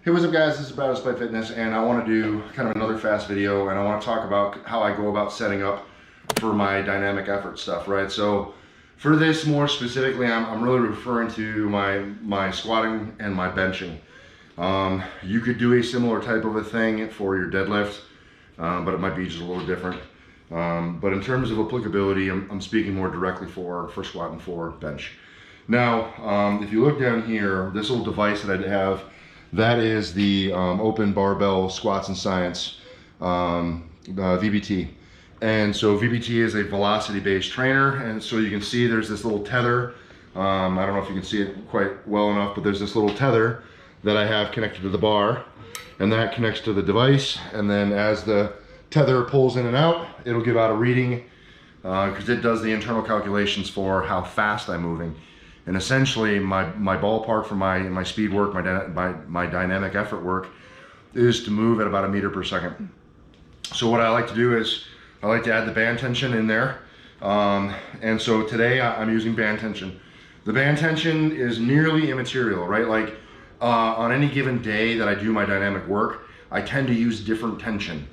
Hey, what's up guys, this is Brad with Spite Fitness, and I want to do kind of another fast video, and I want to talk about how I go about setting up for my dynamic effort stuff, right? So for this more specifically, I'm really referring to my squatting and my benching. You could do a similar type of a thing for your deadlift, but it might be just a little different. But in terms of applicability, I'm speaking more directly for squat and for bench. Now, if you look down here, this little device that I have, that is the Open Barbell Squats and Science VBT. And so VBT is a velocity-based trainer, and so you can see there's this little tether. I don't know if you can see it quite well enough, but there's this little tether that I have connected to the bar, and that connects to the device, and then as the tether pulls in and out, it'll give out a reading because it does the internal calculations for how fast I'm moving. And essentially, my ballpark for my speed work, my dynamic effort work, is to move at about 1 meter per second. So what I like to do is, I like to add the band tension in there. And so today I'm using band tension. The band tension is nearly immaterial, right? Like on any given day that I do my dynamic work, I tend to use different tension.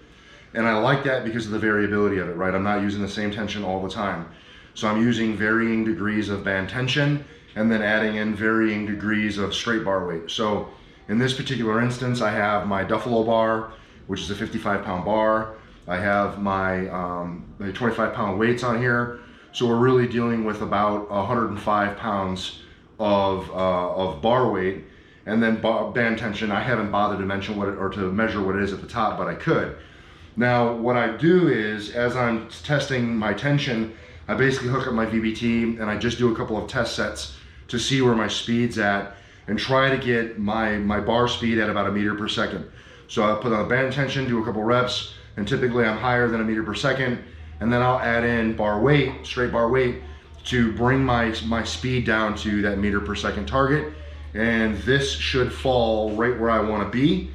And I like that because of the variability of it, right? I'm not using the same tension all the time. So I'm using varying degrees of band tension and then adding in varying degrees of straight bar weight. So in this particular instance, I have my Duffalo bar, which is a 55-pound bar. I have my 25-pound weights on here. So we're really dealing with about 105 pounds of bar weight. And then band tension, I haven't bothered to mention what it, or to measure what it is at the top, but I could. Now, what I do is, as I'm testing my tension, I basically hook up my VBT and I just do a couple of test sets to see where my speed's at and try to get my bar speed at about 1 meter per second. So I'll put on the band tension, do a couple reps, and typically I'm higher than 1 meter per second, and then I'll add in bar weight, straight bar weight, to bring my speed down to that meter per second target. And this should fall right where I want to be.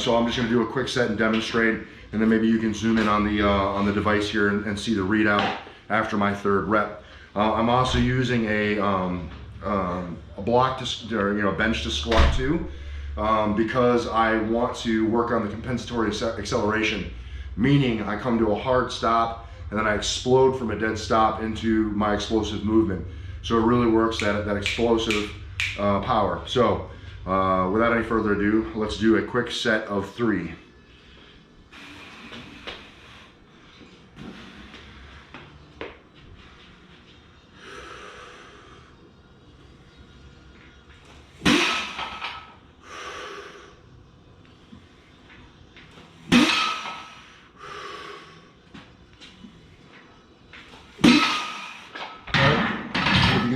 So I'm just going to do a quick set and demonstrate, and then maybe you can zoom in on the device here and see the readout after my third rep. I'm also using a block to, or bench to squat to, because I want to work on the compensatory acceleration, meaning I come to a hard stop and then I explode from a dead stop into my explosive movement. So it really works that explosive power. So without any further ado, let's do a quick set of 3.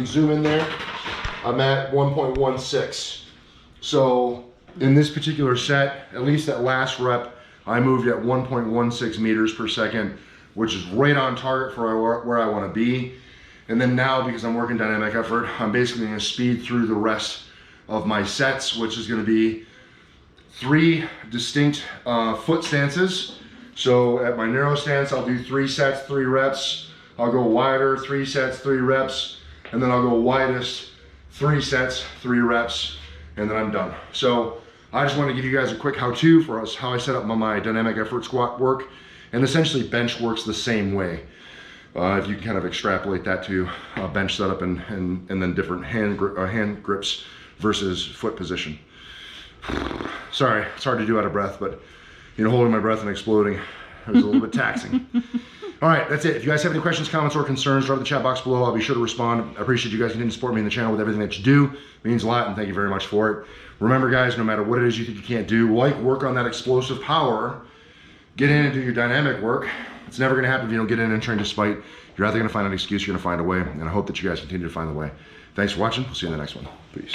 Zoom in there, I'm at 1.16. So in this particular set, at least that last rep, I moved at 1.16 meters per second, which is right on target for where I want to be. And then now, because I'm working dynamic effort, I'm basically going to speed through the rest of my sets, which is going to be 3 distinct foot stances. So at my narrow stance, I'll do 3 sets, 3 reps. I'll go wider, 3 sets, 3 reps. And then I'll go widest, 3 sets, 3 reps, and then I'm done. So I just want to give you guys a quick how-to for us, how I set up my dynamic effort squat work. And essentially bench works the same way. If you can kind of extrapolate that to a bench setup and then different hand grips versus foot position. Sorry, it's hard to do out of breath, but holding my breath and exploding is a little bit taxing. All right, that's it. If you guys have any questions, comments, or concerns, drop in the chat box below. I'll be sure to respond. I appreciate you guys continuing to support me in the channel with everything that you do. It means a lot, and thank you very much for it. Remember, guys, no matter what it is you think you can't do, work on that explosive power, get in and do your dynamic work. It's never going to happen if you don't get in and train to spite. You're either going to find an excuse, you're going to find a way, and I hope that you guys continue to find the way. Thanks for watching. We'll see you in the next one. Peace.